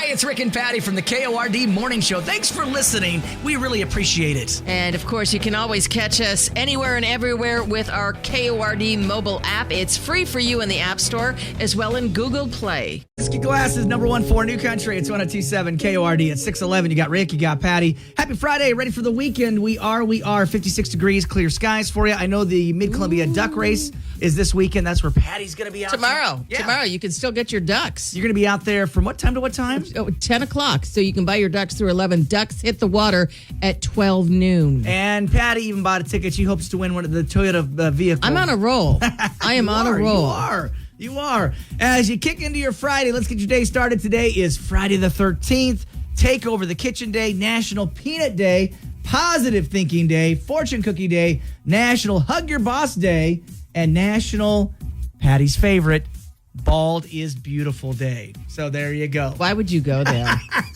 It's Rick and Patty from the KORD Morning Show. Thanks for listening. We really appreciate it. And, of course, you can always catch us anywhere and everywhere with our KORD mobile app. It's free for you in the App Store as well in Google Play. Whiskey Glasses, number 1 for New Country. It's 102.7 KORD at 6:11. You got Rick, you got Patty. Happy Friday. Ready for the weekend. We are 56 degrees, clear skies for you. I know the Mid-Columbia Duck Race is this weekend. That's where Patty's going to be out. Tomorrow. Yeah. Tomorrow. You can still get your ducks. You're going to be out there from what time to what time? 10 o'clock. So you can buy your ducks through 11. Ducks hit the water at 12 noon. And Patty even bought a ticket. She hopes to win one of the Toyota vehicles. I'm on a roll. I am on a roll. You are. As you kick into your Friday, let's get your day started. Today is Friday the 13th. Take over the kitchen day, National Peanut Day, Positive Thinking Day, Fortune Cookie Day, National Hug Your Boss Day, and National Patty's favorite, Bald is Beautiful Day. So there you go. Why would you go there?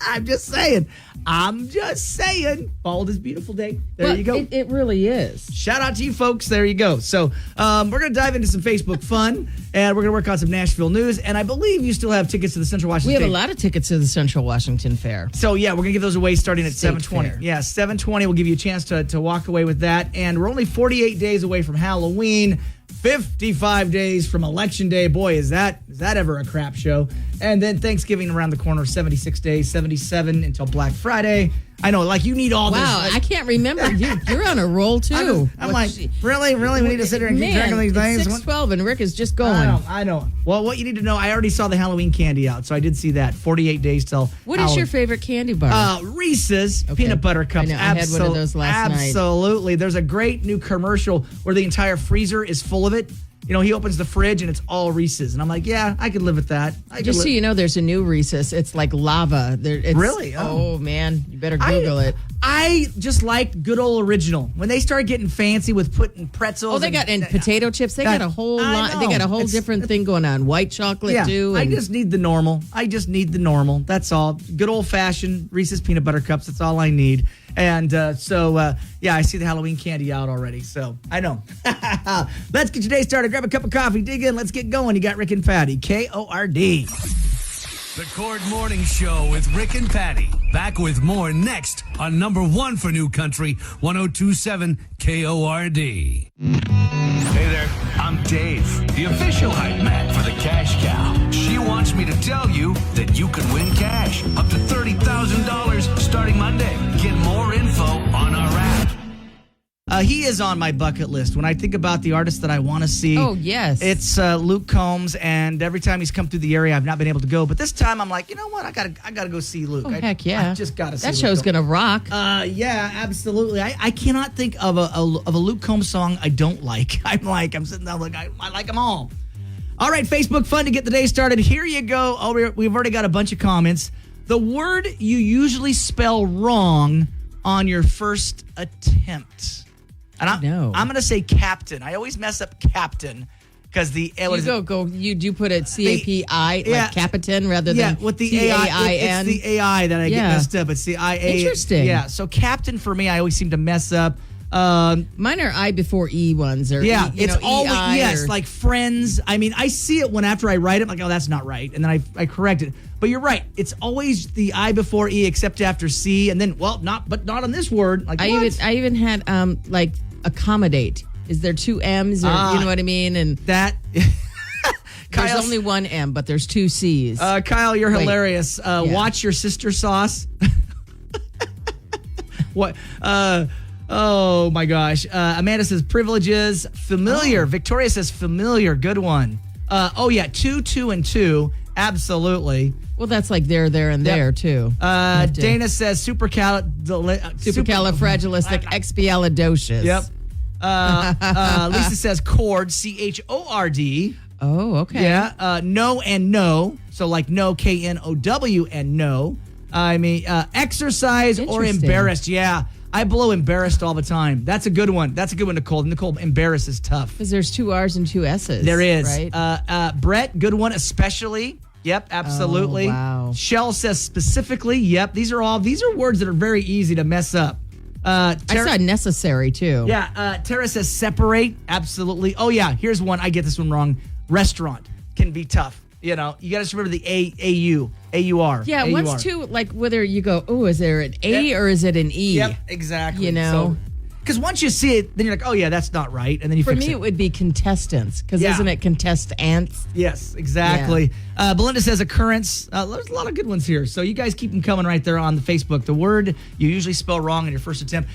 I'm just saying. Bald is Beautiful Day. There you go. It really is. Shout out to you folks. There you go. So we're going to dive into some Facebook fun, and we're going to work on some Nashville news. And I believe you still have tickets to the Central Washington. We have a lot of tickets to the Central Washington Fair. So, yeah, we're going to give those away starting at State 7:20. Fair. Yeah, 7:20 will give you a chance to walk away with that. And we're only 48 days away from Halloween. 55 days from Election Day. Boy, is that ever a crap show. And then Thanksgiving around the corner, 76 days, 77 until Black Friday. I know, like, you need all this. Wow, I can't remember. You're on a roll, too. I'm like, really? We need to sit here and keep track of these days? It's 6:12 and Rick is just going. I know. Well, what you need to know, I already saw the Halloween candy out, so I did see that. 48 days till What is your favorite candy bar? Reese's Peanut Butter Cups. I know, I had one of those last night. Absolutely. There's a great new commercial where the entire freezer is full of it. You know, he opens the fridge and it's all Reese's. And I'm like, yeah, I could live with that. Just so you know, there's a new Reese's. It's like lava. Really? Oh, man. You better Google it. I just like good old original. When they start getting fancy with putting pretzels. Oh, they got potato chips. They got a whole lot. They got a whole different thing going on. White chocolate, too. I just need the normal. That's all. Good old fashioned Reese's Peanut Butter Cups. That's all I need. And I see the Halloween candy out already. So I know. Let's get your day started. Grab a cup of coffee. Dig in. Let's get going. You got Rick and Patty. KORD. The Cord Morning Show with Rick and Patty. Back with more next on number 1 for New Country, 102.7 KORD. Hey there, I'm Dave, the official hype man for the Cash Cow. She wants me to tell you that you can win cash, up to $30,000 starting Monday. Get more info on our app. He is on my bucket list. When I think about the artists that I want to see, yes, it's Luke Combs. And every time he's come through the area, I've not been able to go. But this time, I'm like, you know what? I gotta go see Luke. Heck yeah! I just gotta see that Luke show's Combs. gonna rock. Yeah, absolutely. I cannot think of a Luke Combs song I don't like. I'm sitting there like I like them all. All right, Facebook fun to get the day started. Here you go. Oh, we've already got a bunch of comments. The word you usually spell wrong on your first attempt. And I'm going to say captain. I always mess up captain because You do put it CAPI, like Capitan rather than with the CAIN. It's the AI that I get messed up. It's the IA. Interesting. Yeah, so captain for me, I always seem to mess up. Mine are I before E ones. Or it's always, EI like friends. I mean, I see it when after I write it, I'm like, oh, that's not right. And then I correct it. But you're right. It's always the I before E except after C. And then, not on this word. Like, I even had, like, accommodate. Is there 2 M's or you know what I mean? And that there's only 1 M, but there's 2 C's. Kyle, you're hilarious. Watch your sister sauce. What? Oh my gosh. Amanda says privileges. Familiar. Victoria says familiar. Good one. 2, and 2. Absolutely. Well, that's like there, and there, too. Dana says supercalifragilisticexpialidocious. Yep. Lisa says chord, CHORD. Oh, okay. Yeah. No and no. So like no, KNOW and no. I mean, exercise or embarrassed. Yeah. I blow embarrassed all the time. That's a good one. Nicole. Nicole, embarrass is tough. Because there's 2 R's and 2 S's. There is. Right? Brett, good one, especially. Yep, absolutely. Oh, wow. Shell says specifically. Yep, these are words that are very easy to mess up. I saw necessary, too. Yeah, Tara says separate. Absolutely. Oh, yeah, here's one. I get this one wrong. Restaurant can be tough. You know, you got to remember the AU. A-U-R. Yeah, A-U-R. one's too, like, whether you go, oh, is there an A or is it an E? Yep, exactly. You know? Because once you see it, then you're like, oh, yeah, that's not right. And then you For fix me, it. it would be contestants, because isn't it contest ants? Yes, exactly. Belinda says occurrence. There's a lot of good ones here. So you guys keep them coming right there on the Facebook. The word you usually spell wrong in your first attempt.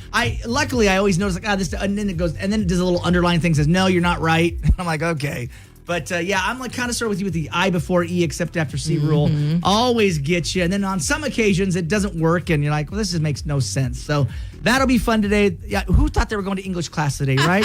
Luckily, I always notice, this, and then it goes, and then it does a little underline thing, says, no, you're not right. I'm like, okay. But I'm like kind of sort of with you with the I before E except after C rule. Always get you. And then on some occasions it doesn't work and you're like, well, this just makes no sense. So that'll be fun today. Yeah, who thought they were going to English class today, right?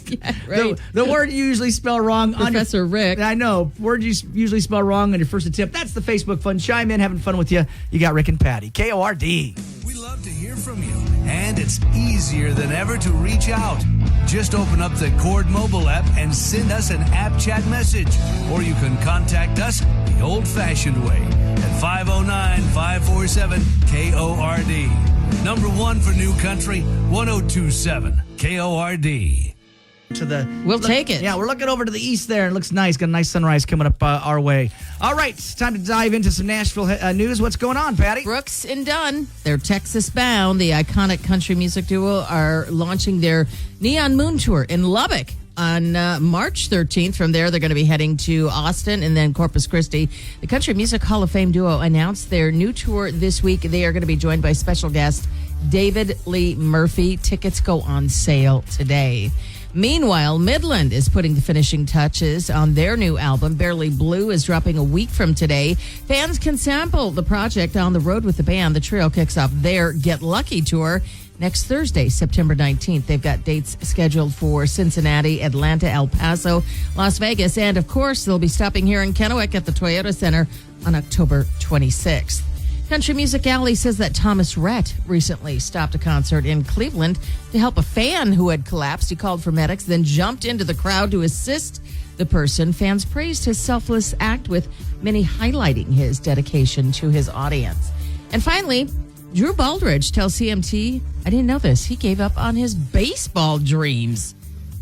Yeah, right. The word you usually spell wrong. Professor Rick. I know. Word you usually spell wrong on your first attempt. That's the Facebook fun. Chime in, having fun with you. You got Rick and Patty. KORD. We love to hear from you, and it's easier than ever to reach out. Just open up the Cord mobile app and send us an app chat message, or you can contact us the old-fashioned way at 509-547-KORD. Number one for New Country, 1027 KORD. We'll take it. Yeah, we're looking over to the east there. It looks nice. Got a nice sunrise coming up our way. All right, it's time to dive into some Nashville news. What's going on, Patty? Brooks and Dunn, they're Texas bound. The iconic country music duo are launching their Neon Moon Tour in Lubbock on March 13th. From there, they're going to be heading to Austin and then Corpus Christi. The Country Music Hall of Fame duo announced their new tour this week. They are going to be joined by special guest David Lee Murphy. Tickets go on sale today. Meanwhile, Midland is putting the finishing touches on their new album. Barely Blue is dropping a week from today. Fans can sample the project on the road with the band. The trio kicks off their Get Lucky tour next Thursday, September 19th. They've got dates scheduled for Cincinnati, Atlanta, El Paso, Las Vegas, and of course, they'll be stopping here in Kennewick at the Toyota Center on October 26th. Country Music Alley says that Thomas Rhett recently stopped a concert in Cleveland to help a fan who had collapsed. He called for medics, then jumped into the crowd to assist the person. Fans praised his selfless act, with many highlighting his dedication to his audience. And finally, Drew Baldridge tells CMT, I didn't know this, he gave up on his baseball dreams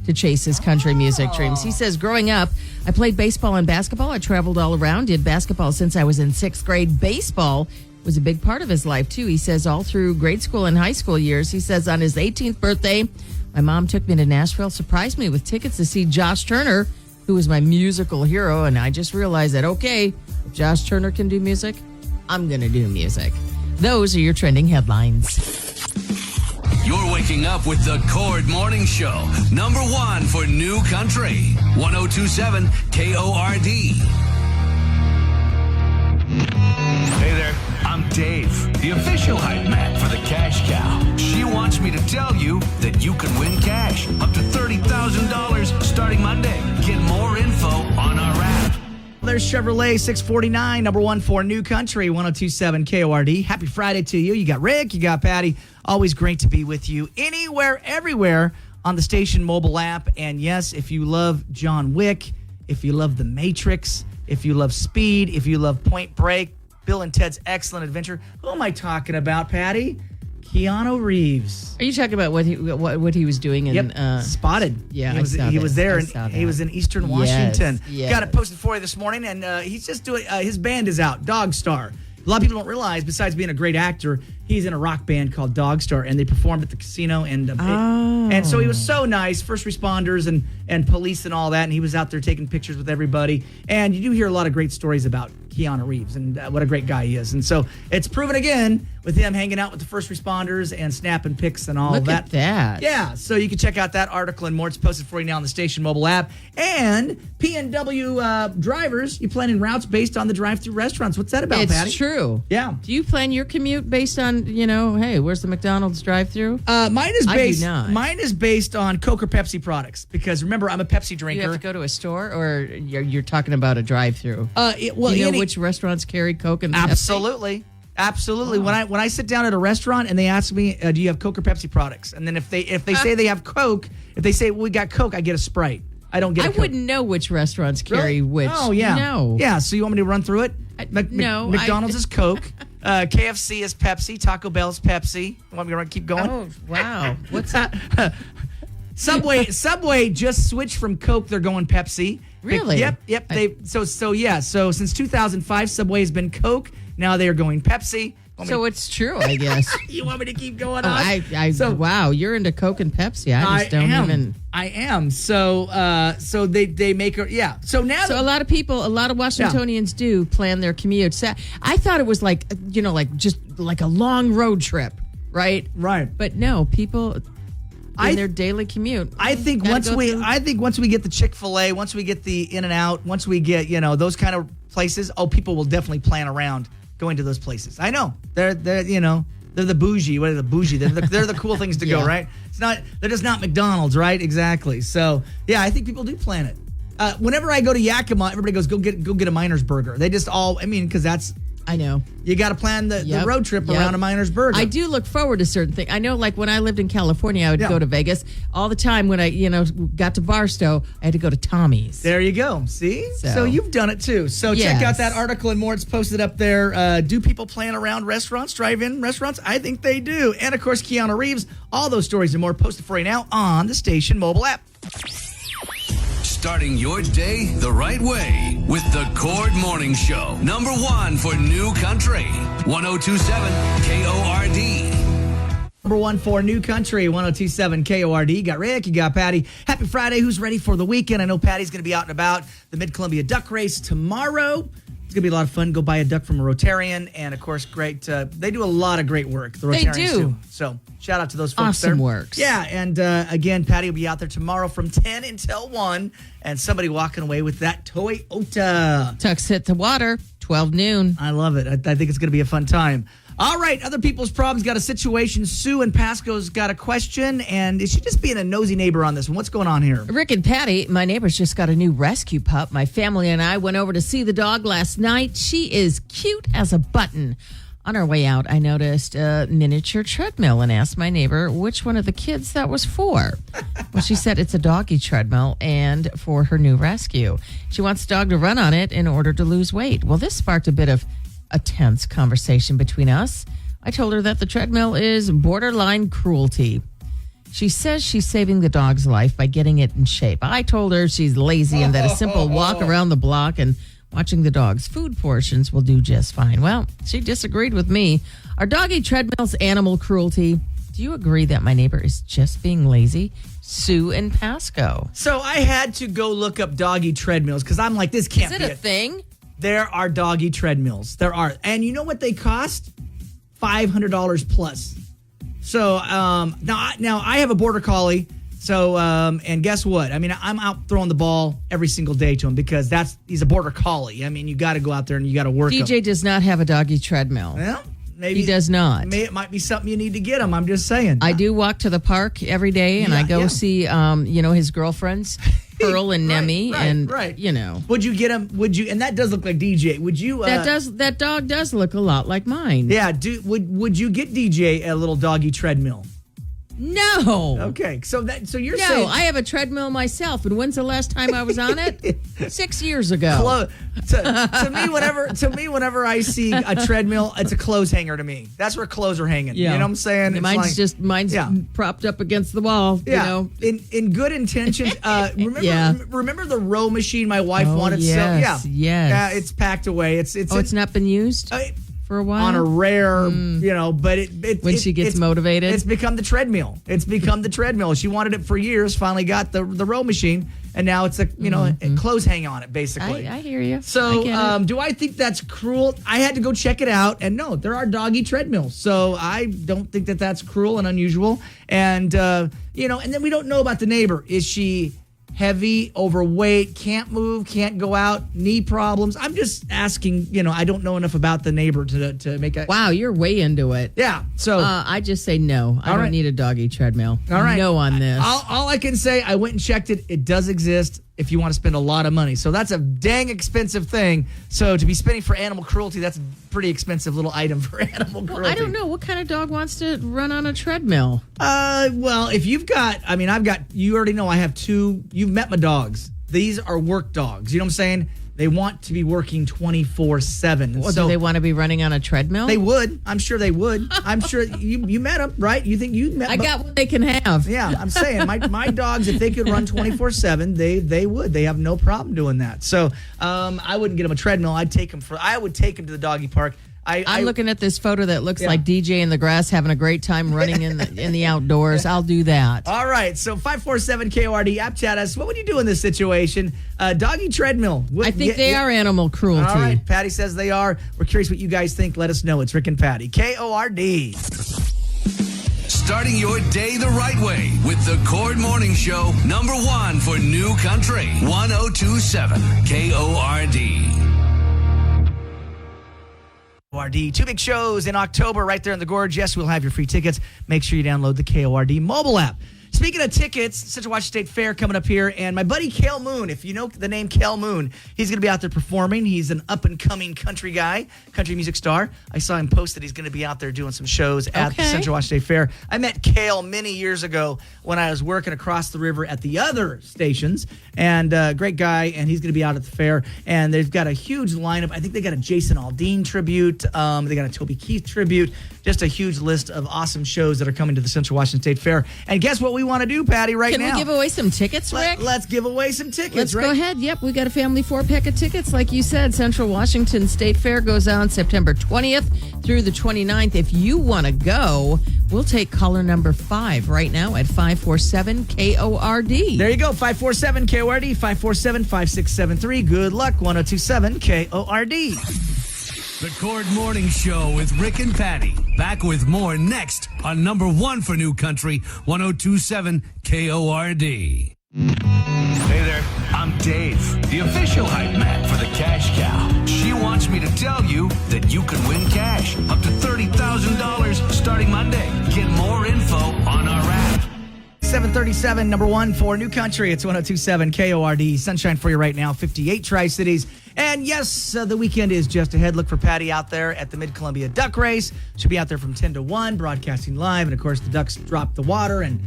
to chase his country music dreams. He says, growing up, I played baseball and basketball. I traveled all around, did basketball since I was in 6th grade. Baseball was a big part of his life, too. He says all through grade school and high school years. He says on his 18th birthday, my mom took me to Nashville, surprised me with tickets to see Josh Turner, who was my musical hero. And I just realized that, okay, if Josh Turner can do music, I'm going to do music. Those are your trending headlines. You're waking up with the Cord Morning Show. Number one for New Country, 1027 KORD. Hey there, I'm Dave, the official hype man for the Cash Cow. She wants me to tell you that you can win cash, up to $30,000 starting Monday. Get more info on our app. There's Chevrolet 649, number one for New Country, 1027 KORD. Happy Friday to you. You got Rick, you got Patty. Always great to be with you anywhere, everywhere on the station mobile app. And yes, if you love John Wick, if you love The Matrix, if you love Speed, if you love Point Break, Bill and Ted's Excellent Adventure. Who am I talking about, Patty? Keanu Reeves. Are you talking about what he was doing in Spotted? Yeah, he was there, and he was in Eastern Washington. Yes. Got it posted for you this morning, and he's just doing. His band is out, Dog Star. A lot of people don't realize, besides being a great actor, he's in a rock band called Dog Star, and they performed at the casino. And so he was so nice, first responders and police and all that, and he was out there taking pictures with everybody. And you do hear a lot of great stories about Keanu Reeves and what a great guy he is. And so it's proven again with him hanging out with the first responders and snapping pics and all Look that. at that. Yeah, so you can check out that article and more. It's posted for you now on the station mobile app. And P&W drivers, you planning routes based on the drive-through restaurants. What's that about, Patty? It's true. Yeah. Do you plan your commute based on, hey, where's the McDonald's drive-through? Mine is I do based. not. Mine is based on Coke or Pepsi products because remember I'm a Pepsi drinker. You have to go to a store, or you're talking about a drive-through? Which restaurants carry Coke and Pepsi? Absolutely. When I sit down at a restaurant and they ask me, do you have Coke or Pepsi products? And then if they say they have Coke, if they say we got Coke, I get a Sprite. I don't get a Coke. I wouldn't know which restaurants carry which. Oh, yeah. No. Yeah, so you want me to run through it? No. McDonald's is Coke. KFC is Pepsi. Taco Bell is Pepsi. Want me to keep going? Oh, wow. What's that? Subway just switched from Coke. They're going Pepsi. Really? Yep. So since 2005, Subway has been Coke. Now they are going Pepsi. So it's true, I guess. You want me to keep going on? Wow, you're into Coke and Pepsi. I just don't even. I am. So they make her. Yeah. So now. So a lot of Washingtonians do plan their commutes. I thought it was like just like a long road trip, right? Right. But no, people in their daily commute. I think once we get the Chick-fil-A, once we get the In-N-Out, once we get those kind of places, people will definitely plan around going to those places. I know they're the bougie. What are the bougie? They're the cool things to go, right? They're just not McDonald's, right? Exactly. So yeah, I think people do plan it. Whenever I go to Yakima, everybody goes go get a Miner's Burger. They just because that's. I know. You got to plan the road trip around a Miner's Burger. I do look forward to certain things. I know, like when I lived in California, I would go to Vegas all the time. When I, got to Barstow, I had to go to Tommy's. There you go. See? So you've done it too. So check out that article and more. It's posted up there. Do people plan around restaurants, drive-in restaurants? I think they do. And of course, Keanu Reeves. All those stories and more posted for you now on the station mobile app. Starting your day the right way with the Cord Morning Show. Number 1 for New Country. 1027 KORD. Number 1 for New Country, 1027 KORD. You got Rick, you got Patty. Happy Friday. Who's ready for the weekend? I know Patty's going to be out and about. The Mid-Columbia Duck Race tomorrow. It's going to be a lot of fun. Go buy a duck from a Rotarian. And, of course, great. They do a lot of great work. The Rotarians They do. Too. So, shout out to those folks awesome there. Works. Yeah, and, again, Patty will be out there tomorrow from 10 until 1. And somebody walking away with that Toyota. Tucks hit the water, 12 noon. I love it. I think it's going to be a fun time. All right, other people's problems got a situation. Sue in Pasco's got a question, and is she just being a nosy neighbor on this one? What's going on here? Rick and Patty, my neighbor's just got a new rescue pup. My family and I went over to see the dog last night. She is cute as a button. On our way out, I noticed a miniature treadmill and asked my neighbor which one of the kids that was for. Well, she said it's a doggy treadmill and for her new rescue. She wants the dog to run on it in order to lose weight. Well, this sparked a bit of a tense conversation between us. I told her that the treadmill is borderline cruelty. She says she's saving the dog's life by getting it in shape. I told her she's lazy and that a simple walk around the block and watching the dog's food portions will do just fine. Well, she disagreed with me. Are doggy treadmills animal cruelty? Do you agree that my neighbor is just being lazy? Sue in Pasco. So I had to go look up doggy treadmills because I'm like, this can't be Is it a thing? There are doggy treadmills. There are. And you know what they cost? $500 plus. So now I have a border collie. So and guess what? I mean, I'm out throwing the ball every single day to him because he's a border collie. I mean, you got to go out there and you got to work DJ him. does not have a doggy treadmill. Well, maybe he does not. It might be something you need to get him. I'm just saying. I do walk to the park every day and I go see his girlfriends. Pearl and Nemi, Would you get him? Would you? And that does look like DJ. Would you? That dog does look a lot like mine. Yeah. Would you get DJ a little doggy treadmill? No. Okay. So you're no, saying? No, I have a treadmill myself. And when's the last time I was on it? 6 years ago. To me, whenever I see a treadmill, it's a clothes hanger to me. That's where clothes are hanging. Yeah. You know what I'm saying? Mine's propped up against the wall. Yeah. You know? In good intentions. Remember the row machine my wife wanted? Yes, so, yes. Yeah, it's packed away. It's not been used? For a while? On a rare, but when she gets motivated? It's become the treadmill. She wanted it for years, finally got the row machine, and now it's a clothes hang on it, basically. I hear you. So, do I think that's cruel? I had to go check it out, and no, there are doggy treadmills. So I don't think that that's cruel and unusual. And, and then we don't know about the neighbor. Is she heavy, overweight, can't move, can't go out, knee problems? I'm just asking, I don't know enough about the neighbor to make a... Wow, you're way into it. Yeah, so... I just say no. I don't need a doggy treadmill. All right. No on this. All I can say, I went and checked it. It does exist if you want to spend a lot of money. So that's a dang expensive thing. So to be spending for animal cruelty, that's a pretty expensive little item for animal cruelty. Well, I don't know. What kind of dog wants to run on a treadmill? Well, if you've got, you already know I have two. You've met my dogs. These are work dogs. You know what I'm saying? They want to be working 24/7. Well, do they want to be running on a treadmill? They would. I'm sure they would. I'm sure you met them, right? You think you met? I got what they can have. Yeah, I'm saying my dogs, if they could run 24/7, they would. They have no problem doing that. So I wouldn't get them a treadmill. I would take them to the doggy park. I'm looking at this photo that looks like DJ in the grass having a great time running in the outdoors. I'll do that. All right. So 547 KORD app chat us. What would you do in this situation? Doggy treadmill. I think they are animal cruelty. All right. Patty says they are. We're curious what you guys think. Let us know. It's Rick and Patty. KORD. Starting your day the right way with the Cord Morning Show, number 1 for New Country, 1027 KORD. KORD. 2 big shows in October right there in the Gorge. Yes, we'll have your free tickets. Make sure you download the KORD mobile app. Speaking of tickets, Central Washington State Fair coming up here, and my buddy Kel Moon, if you know the name Kel Moon, he's going to be out there performing. He's an up-and-coming country guy, country music star. I saw him post that he's going to be out there doing some shows at the Central Washington State Fair. I met Kel many years ago when I was working across the river at the other stations, and great guy, and he's going to be out at the fair, and they've got a huge lineup. I think they got a Jason Aldean tribute. They got a Toby Keith tribute. Just a huge list of awesome shows that are coming to the Central Washington State Fair. And guess what we want to do, Patty, now? Can we give away some tickets, Rick? Let's give away some tickets, Let's go ahead. Yep, we got a family 4-pack of tickets. Like you said, Central Washington State Fair goes on September 20th through the 29th. If you want to go, we'll take caller number 5 right now at 547-KORD. There you go, 547-KORD, 547-5673. Good luck, 1027 KORD. The Cord Morning Show with Rick and Patty. Back with more next on number 1 for New Country, 1027 KORD. Hey there, I'm Dave, the official hype man for the Cash Cow. She wants me to tell you that you can win cash up to $30,000 starting Monday. Get more info on our app. 737, number 1 for New Country. It's 1027 KORD. Sunshine for you right now, 58 Tri-Cities. And yes, the weekend is just ahead. Look for Patty out there at the Mid-Columbia Duck Race. She'll be out there from 10 to 1, broadcasting live. And, of course, the ducks drop the water, and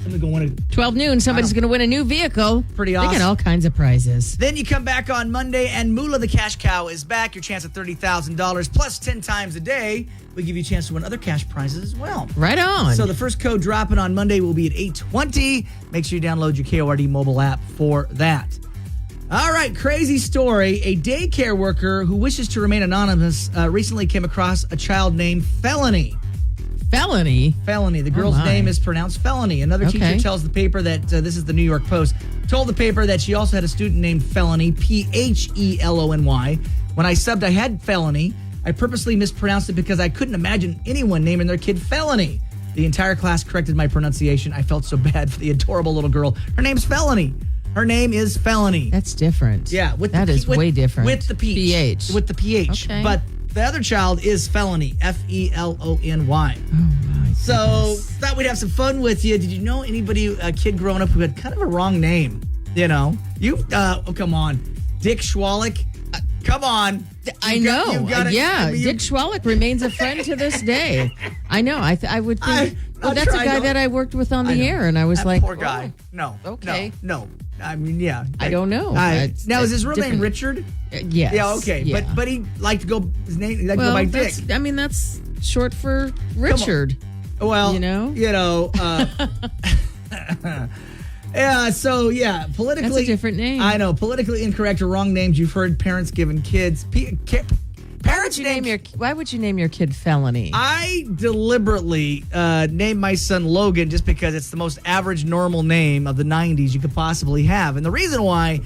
somebody's going to win 12 noon, somebody's going to win a new vehicle. Pretty awesome. They get all kinds of prizes. Then you come back on Monday, and Moolah the Cash Cow is back. Your chance at $30,000 plus 10 times a day. We give you a chance to win other cash prizes as well. Right on. So the first code dropping on Monday will be at 8:20. Make sure you download your KORD mobile app for that. All right, crazy story. A daycare worker who wishes to remain anonymous recently came across a child named Felony. Felony? Felony. The girl's name is pronounced Felony. Another teacher tells the paper that, this is the New York Post, told the paper that she also had a student named Felony, Phelony. When I subbed, I had Felony. I purposely mispronounced it because I couldn't imagine anyone naming their kid Felony. The entire class corrected my pronunciation. I felt so bad for the adorable little girl. Her name's Felony. Her name is Felony. That's different. Yeah. That is way different. With the PH. With the PH. Okay. But the other child is Felony. Felony. Oh, my goodness. So, thought we'd have some fun with you. Did you know anybody, a kid growing up who had kind of a wrong name? You know? Come on. Dick Schwalik. Come on. I know. Dick Schwalik remains a friend to this day. I know. I would think. That's a guy that I worked with on the air, and I was like, poor guy. No. Okay. No. I mean, yeah. I don't know. Now, is his real name Richard? Yes. Yeah, okay. Yeah. But he liked to go, his name, he liked to go by Dick. That's short for Richard. Well, you know? Yeah, so politically... That's a different name. I know. Politically incorrect or wrong names you've heard parents giving kids. Parents Why would you name your kid Felony? I deliberately named my son Logan just because it's the most average, normal name of the 90s you could possibly have. And the reason why,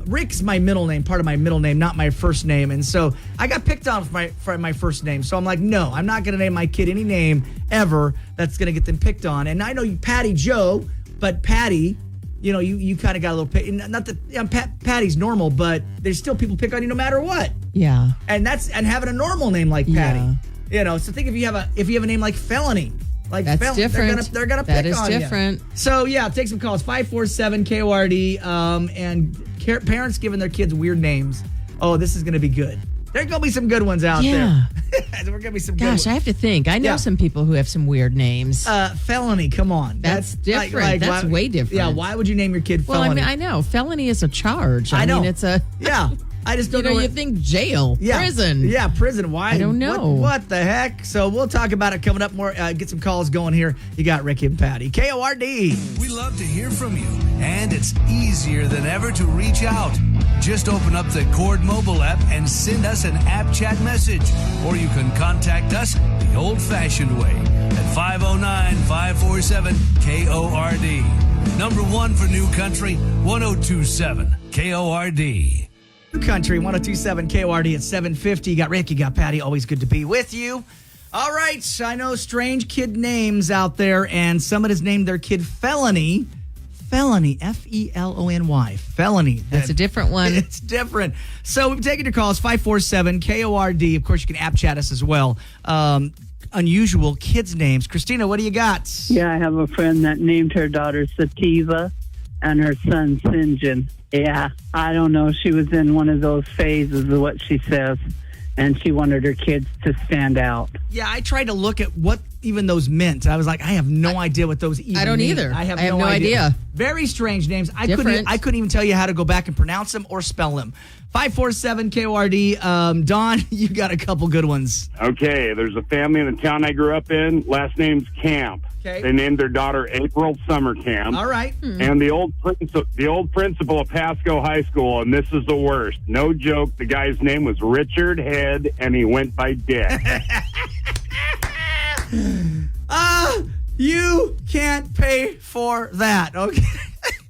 Rick's my middle name, part of my middle name, not my first name. And so I got picked on for my first name. So I'm like, no, I'm not going to name my kid any name ever that's going to get them picked on. And I know you, Patty Joe, but Patty, you kind of got a little... Not that Patty's normal, but there's still people pick on you no matter what. Yeah. And having a normal name like Patty. Yeah. So think if you have a name like Felony. That's different. They're gonna pick on you. That is different. So take some calls. 547 KORD. And parents giving their kids weird names. Oh, this is gonna be good. There's gonna be some good ones out there. We're gonna be some good ones. I have to think. I know some people who have some weird names. Felony, come on. That's different. That's way different. Yeah, why would you name your kid Felony? Well, I know. Felony is a charge. I know. It's a... Yeah. I just don't know. You think jail, prison. Yeah, prison. Why? I don't know. What the heck? So we'll talk about it coming up more. Get some calls going here. You got Ricky and Patty. KORD. We love to hear from you, and it's easier than ever to reach out. Just open up the Cord mobile app and send us an app chat message. Or you can contact us the old-fashioned way at 509-547-KORD. Number one for New Country, 1027 KORD. New Country, 1027 KORD at 750. You got Rick, you got Patty. Always good to be with you. All right, I know strange kid names out there, and somebody's named their kid Felony. Felony, Felony. Felony. That's a different one. It's different. So we've taken your calls, 547 KORD. Of course, you can app chat us as well. Unusual kids' names. Christina, what do you got? Yeah, I have a friend that named her daughter Sativa and her son Sinjin. Yeah, I don't know. She was in one of those phases of what she says, and she wanted her kids to stand out. Yeah, I tried to look at what even those meant. I was like, I have no idea what those even I don't mean. either. I have no idea. Very strange names. I couldn't even tell you how to go back and pronounce them or spell them. 547 KORD. Don, you got a couple good ones. Okay, there's a family in the town I grew up in. Last name's Camp. Okay. They named their daughter April Summer Camp. All right. And the old principal of Pasco High School, and this is the worst. No joke, the guy's name was Richard Head, and he went by Dick. You can't pay for that, okay?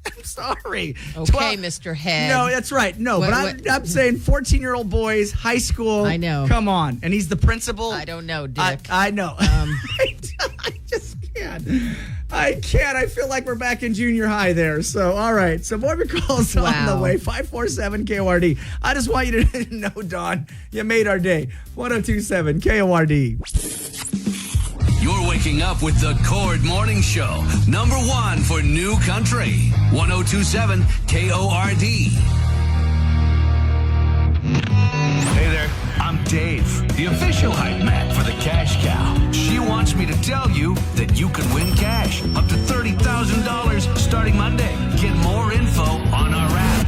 I'm sorry. Okay, Mr. Head. No, that's right. No, but I'm saying 14-year-old boys, high school. I know. Come on. And he's the principal. I don't know, Dick. I know. I just can't. I can't. I feel like we're back in junior high there. So, all right. So, more of your calls on the way. 547 KORD. I just want you to know, Don, you made our day. 1027 KORD. You're waking up with the Cord Morning Show. Number one for New Country. 1027 KORD. Hey there, I'm Dave, the official hype man for the Cash Cow. She wants me to tell you that you can win cash up to $30,000 starting Monday. Get more info on our app.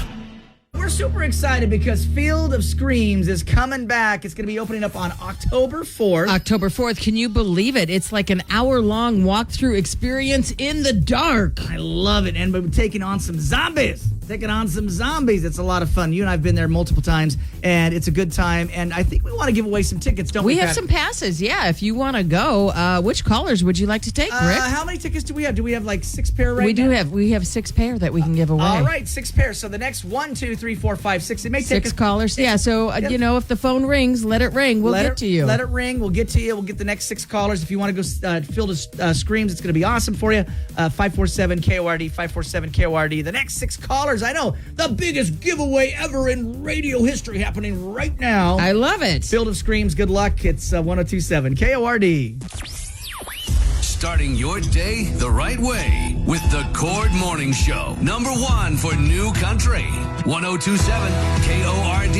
We're super excited because Field of Screams is coming back. It's going to be opening up on October 4th. October 4th. Can you believe it? It's like an hour-long walkthrough experience in the dark. I love it. And we're taking on some zombies. It's a lot of fun. You and I have been there multiple times, and it's a good time. And I think we want to give away some tickets, don't we? We have some passes, yeah. If you want to go, which callers would you like to take, Rick? How many tickets do we have? Do we have like 6 pair right now? We have 6 pair that we can give away. All right, 6 pairs. So the next 1, 2, 3, 4, 5, 6. It may take 6 callers. Yeah, so, if the phone rings, let it ring. We'll get to you. Let it ring. We'll get to you. We'll get the next 6 callers. If you want to go Field of Screams, it's going to be awesome for you. 547 KORD, 547 KORD. The next 6 callers, I know, the biggest giveaway ever in radio history happening right now. I love it. Field of Screams, good luck. It's 1027 KORD. Starting your day the right way with the Cord Morning Show. Number one for New Country. 1027 KORD.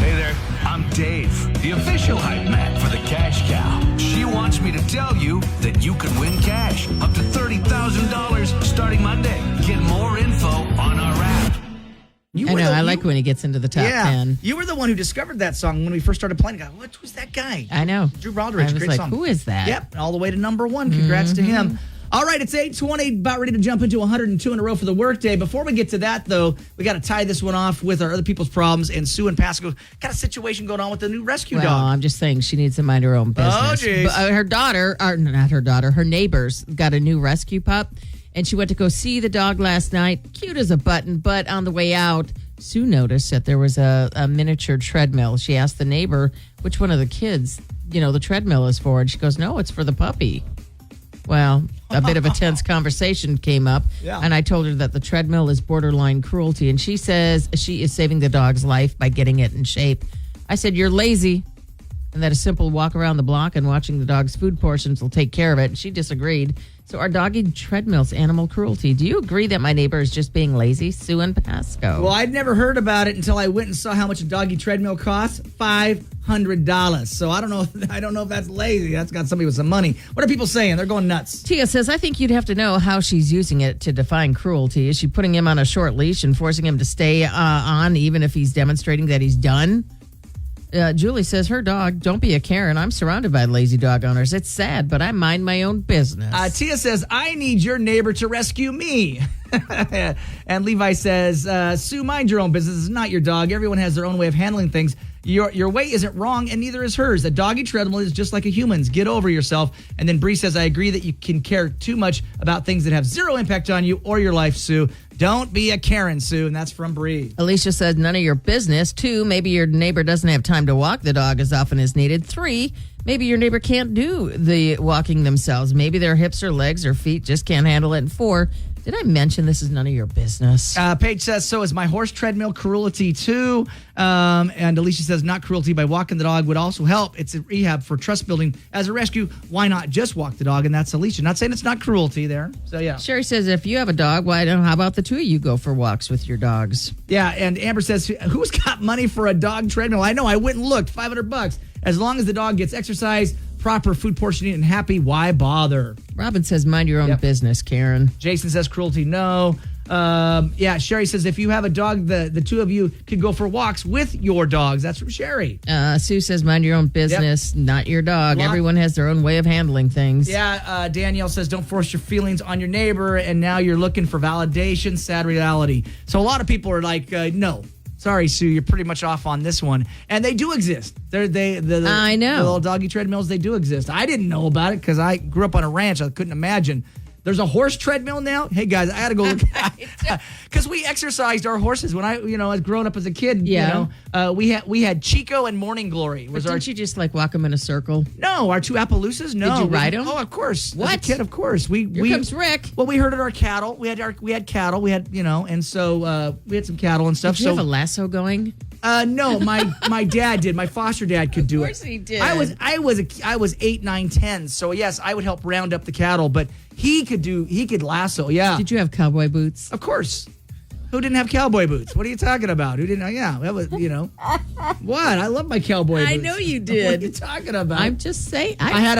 Hey there, I'm Dave, the official hype man for the Cash Cow. She wants me to tell you that you can win cash up to $30,000 starting Monday. Get more info on our app. I like when he gets into the top 10. You were the one who discovered that song when we first started playing. What was that guy? I know. Drew Broderick. I was great like, song. who is that? Yep, all the way to number 1. Congrats to him. All right, it's 8:20, about ready to jump into 102 in a row for the workday. Before we get to that, though, we got to tie this one off with our other people's problems. And Sue and Pasco got a situation going on with the new rescue dog. I'm just saying she needs to mind her own business. Oh, geez. Her daughter, or not her daughter, her neighbors got a new rescue pup. And she went to go see the dog last night. Cute as a button, but on the way out, Sue noticed that there was a miniature treadmill. She asked the neighbor which one of the kids, the treadmill is for. And she goes, no, it's for the puppy. Well, a bit of a tense conversation came up. Yeah. And I told her that the treadmill is borderline cruelty. And she says she is saving the dog's life by getting it in shape. I said, you're lazy. and that a simple walk around the block and watching the dog's food portions will take care of it. And she disagreed. So are doggy treadmills animal cruelty? Do you agree that my neighbor is just being lazy? Sue and Pasco. Well, I'd never heard about it until I went and saw how much a doggy treadmill costs. $500. So I don't know if that's lazy. That's got somebody with some money. What are people saying? They're going nuts. Tia says, I think you'd have to know how she's using it to define cruelty. Is she putting him on a short leash and forcing him to stay on even if he's demonstrating that he's done? Julie says, her dog, don't be a Karen. I'm surrounded by lazy dog owners. It's sad, but I mind my own business. Tia says, I need your neighbor to rescue me. And Levi says, Sue, mind your own business. It's not your dog. Everyone has their own way of handling things. Your way isn't wrong, and neither is hers. A doggy treadmill is just like a human's. Get over yourself. And then Bree says, I agree that you can care too much about things that have zero impact on you or your life, Sue. Don't be a Karen, Sue. And that's from Bree. Alicia said, none of your business. 2, maybe your neighbor doesn't have time to walk the dog as often as needed. 3, maybe your neighbor can't do the walking themselves. Maybe their hips or legs or feet just can't handle it. And 4, did I mention this is none of your business? Paige says, so is my horse treadmill cruelty too? And Alicia says, not cruelty. By walking the dog would also help. It's a rehab for trust building. As a rescue, why not just walk the dog? And that's Alicia. Not saying it's not cruelty there. So, yeah. Sherry says, if you have a dog, how about the 2 of you go for walks with your dogs? Yeah, and Amber says, who's got money for a dog treadmill? I know, I went and looked, $500. As long as the dog gets exercise, proper food portioning, and happy, why bother? Robin says, mind your own business, Karen. Jason says, cruelty, no. Sherry says, if you have a dog, the 2 of you could go for walks with your dogs. That's from Sherry. Sue says, mind your own business, not your dog. Everyone has their own way of handling things. Yeah, Danielle says, don't force your feelings on your neighbor, and now you're looking for validation, sad reality. So a lot of people are like, no. Sorry, Sue, you're pretty much off on this one. And they do exist. I know. The little doggy treadmills, they do exist. I didn't know about it because I grew up on a ranch. I couldn't imagine. There's a horse treadmill now. Hey, guys, I got to go look at it. Because we exercised our horses. When I was growing up as a kid, we had Chico and Morning Glory. Didn't you just walk them in a circle? No, our 2 Appaloosas, no. Did you ride them? Oh, of course. What? As a kid, of course. Here comes Rick. Well, we herded our cattle. We had cattle. We had, and so we had some cattle and stuff. Did you have a lasso going? No, my dad did. My foster dad could do it. Of course he did. I was 8, 9, 10. So yes, I would help round up the cattle, but he could lasso. Yeah. Did you have cowboy boots? Of course. Who didn't have cowboy boots? What are you talking about? Who didn't? Yeah, that was What? I love my cowboy boots. I know you did. What are you talking about? I'm just saying. I had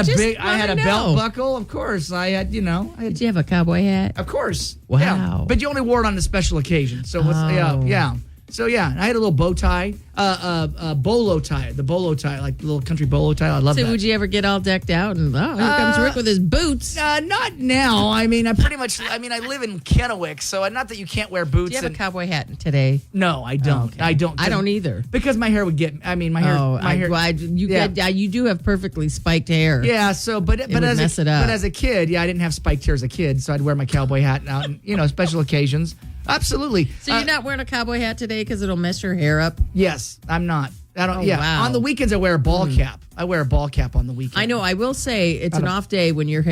a belt buckle. Of course, I had. Did you have a cowboy hat? Of course. Wow. Yeah. But you only wore it on a special occasion. So yeah. So yeah, I had a little bow tie, bolo tie, the bolo tie, like the little country bolo tie. I love that. So would you ever get all decked out and here comes Rick with his boots? Not now. I mean, I live in Kennewick, so not that you can't wear boots. Do you have a cowboy hat today? No, I don't. Okay. I don't. I don't either. Because my hair would get. I mean, my hair. You do have perfectly spiked hair. Yeah. So, but mess it up. But as a kid, I didn't have spiked hair as a kid, so I'd wear my cowboy hat out, and special occasions. Absolutely. So you're not wearing a cowboy hat today because it'll mess your hair up? Yes, I'm not. I don't. Oh, yeah. wow. On the weekends, I wear a ball cap. I wear a ball cap on the weekend. I know. I will say it's an off day when you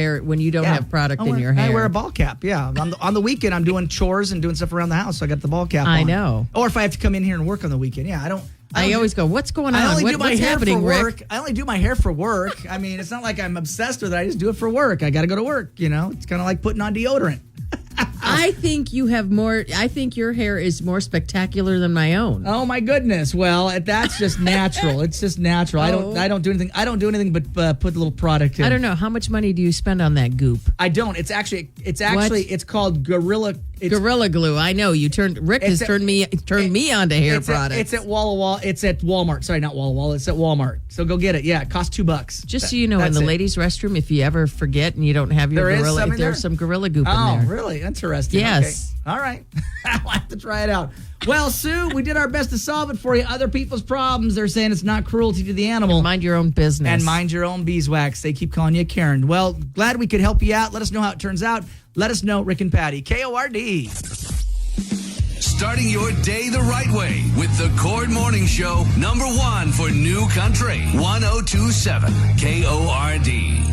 don't have product in your hair. I wear a ball cap. Yeah. On the weekend, I'm doing chores and doing stuff around the house, so I got the ball cap on. I know. Or if I have to come in here and work on the weekend, yeah. I always go, what's going on? I only do my what's hair happening, for work. Rick? I only do my hair for work. I mean, it's not like I'm obsessed with it. I just do it for work. I got to go to work. It's kind of like putting on deodorant. I think you have more. I think your hair is more spectacular than my own. Oh my goodness! Well, that's just natural. It's just natural. I don't do anything. I don't do anything but put a little product in. I don't know how much money do you spend on that goop. I don't. It's called Gorilla. Gorilla Glue. I know Rick has turned me onto hair products. It's at Walla Walla. It's at Walmart. Sorry, not Walla Walla. It's at Walmart. So go get it. Yeah, it costs $2. Just so you know, in the ladies' restroom, if you ever forget and you don't have your Gorilla, there's some Gorilla Goop in there. Oh, really? Interesting. Yes. Okay. All right. I'll have to try it out. Well, Sue, we did our best to solve it for you. Other people's problems, they're saying it's not cruelty to the animal. And mind your own business. And mind your own beeswax. They keep calling you Karen. Well, glad we could help you out. Let us know how it turns out. Let us know, Rick and Patty. KORD. Starting your day the right way with the Cord Morning Show, #1 for New Country, 1027 KORD.